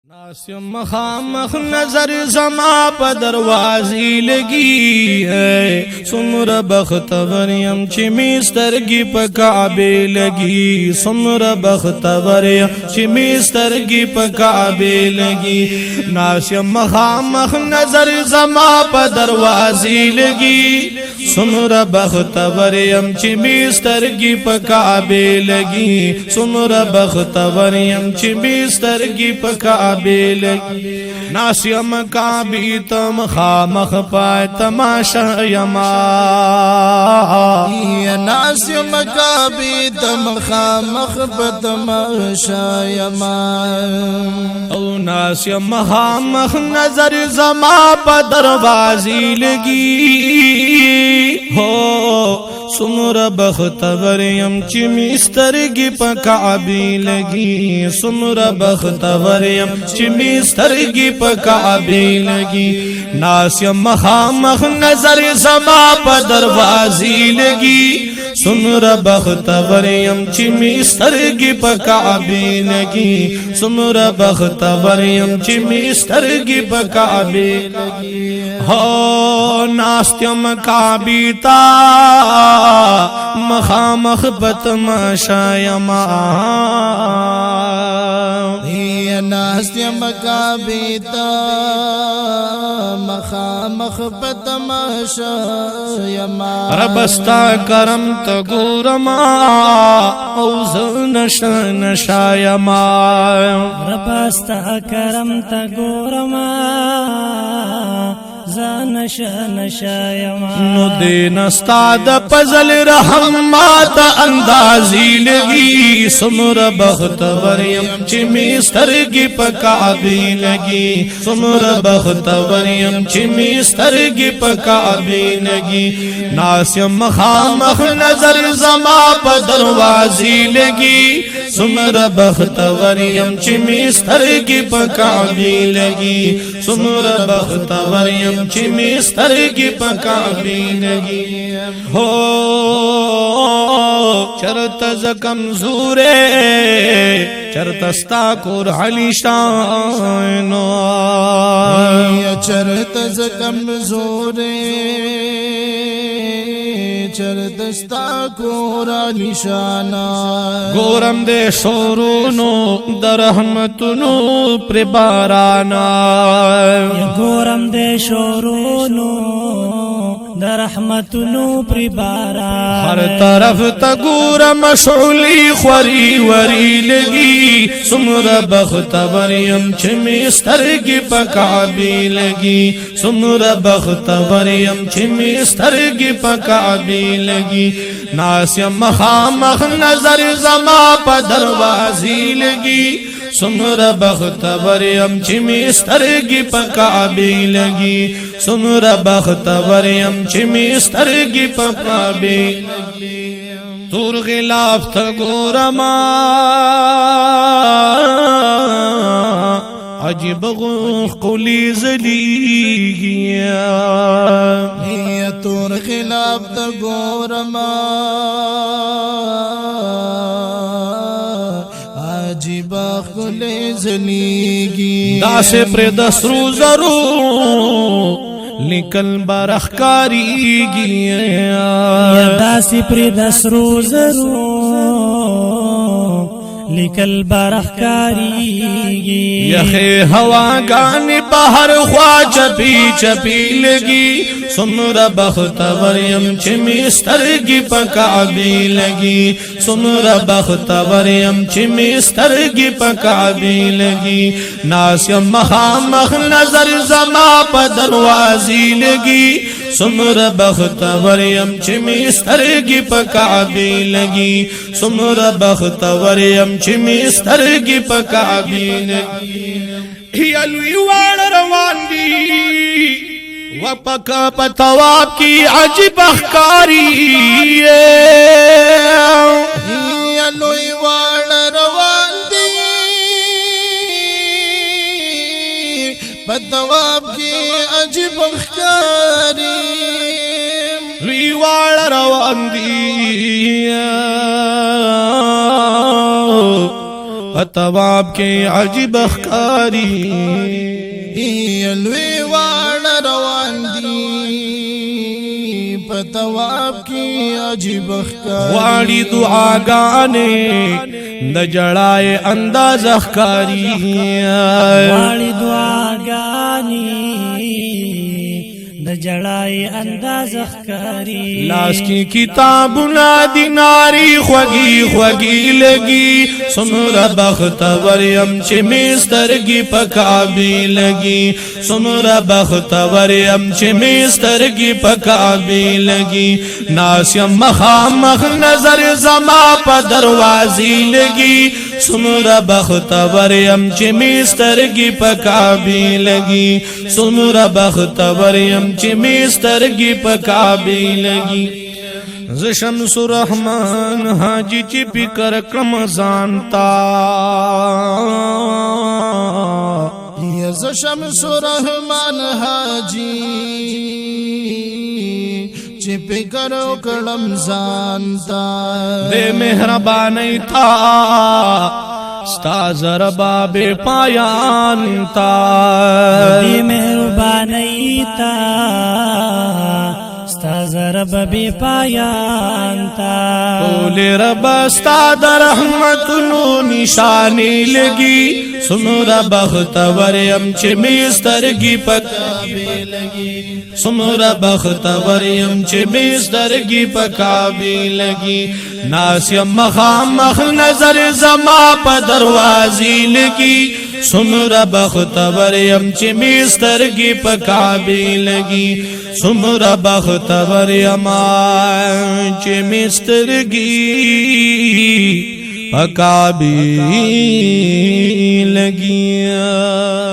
ناسم مخامخ نظر زما پا دروازی لگی ہے سمر بختوریم چی میسترگی پا کعبے لگی سمر بختوریم چی میسترگی پا کعبے لگی ناسم مخامخ نظر زما پا دروازی لگی سمر بختوریم چی میسترگی پا کعبے لگی سمر بختوریم چی میسترگی پا کعبے ناسیم کعبی تم خامخ پای تماشا یما ناسیم کعبی تم خامخ پا تماشا یما او ناسیم خامخ نظر زما پا دروازی لگی ہو سمر بختوریم چی میسترگی پا کعبی لگی سمر بختوریم چی میسترگی پا کعبی لگی ناسیم مخامخ نظر زما پا دروازی لگی سمر بختوریم چی میسترگی پا کعبی لگی سمر بختوریم چی میسترگی پا کعبی لگی ہو ناستیم کعبی تا مخامخ بتماشا یما ناستیم کعبی تا مخامخ بتماشا یما ربستا کرم تا گورما اوز نشا نشا یما ربستا کرم تا گورما نشا نشا یما نو دین استاد پزل رحمات اندازی لگی سمر بختوریم چی میسترگی پا کعبی لگی سمر بختوریم چی میسترگی پا کعبی لگی ناسیم مخامخ نظر زما پا دروازی لگی سمر بختوریم چی میسترگی پا کعبی لگی سمر بختوریم چی میسترگی پا کعبی لگی ہو چرت ز کمزورے چرت استا کور علی شانو چرت ز کمزورے چرت استا کور علی شانا گورم دے شورونو درحمتنو پر بارانا گورم دے شورونو درحمتنو پر بارا ہر طرف تا گورم شعلی خوری وری لگی سمر بختوریم چی میسترگی پا کعبی لگی سمر بختوریم چی میسترگی پا کعبی لگی ناسیم مخامخ نظر زما پا دروازی لگی سمر بختوریم چی میسترگی پا کعبی لگی سمر بختوریم چی میسترگی پا کعبی لگی تور غلاف تا گورما عجیب غوخ قولی زلیگی تور خلاف تا گورما عجیب قولی زلیگی دا سے پر دسرو زرو لیکن برخکاری گیا داسی پر دسرو زرو لیکل برخکاری یخی ہوا گانی بہر خوا چپی چپی لگی سمر بختوریم چی میسترگی پا کعبی لگی سمر بختوریم چی میسترگی پا کعبی لگی ناسیم مخامخ نظر زما پا دروازی لگی سمر بختوریم چی میسترگی پا کعبی لگی سمر بختوریم چی میسترگی پا کعبی لگی یلوی وان روان دی وپکا پتواب کی عجب اخکاری یلوی وان روان دی پتواب کی عجب اخکاری لوی وان روان دی پتواب کے عجب اخکاری لوی واړه روان دي پتواب کی عجیب ښکاری غواړي دعاګانې د جړای انداز اخکاری غواړي دعاګانې د جړای انداز ښکاری لاس کی کتابونه دی ناری خوږی خوږی لګي سمره بختور يم چې مسترګي پکابي لګي سمره بختور يم چې مسترګي پکابي لګي ناس يم مخامخ نظر زما په دروازې لګي سمره بختور يم چې مسترګي پکابي لګي سمره بختور يم چې مسترګي پکابي لګي ز شمس الرحمن حاجی چې فکر کړم ځان تا ز شمس الرحمن حاجی چې فکر وکړم ځان تا دې مهرباني تا ستا زربا بے پایان تا دې مهرباني تا ستا زرب بے پایان تا ټول رب ستا د رحمتونو نشانی لګي سمره بختور يم چې مسترګي پکابي لګي سمره بختور يم چې مسترګي پکابي لګي ناس يم مخامخ نظر زما په دروازې لګي سمره بختور يم چې مسترګي پکابي لګي سمره بختور يم چې مسترګي پکابي لګي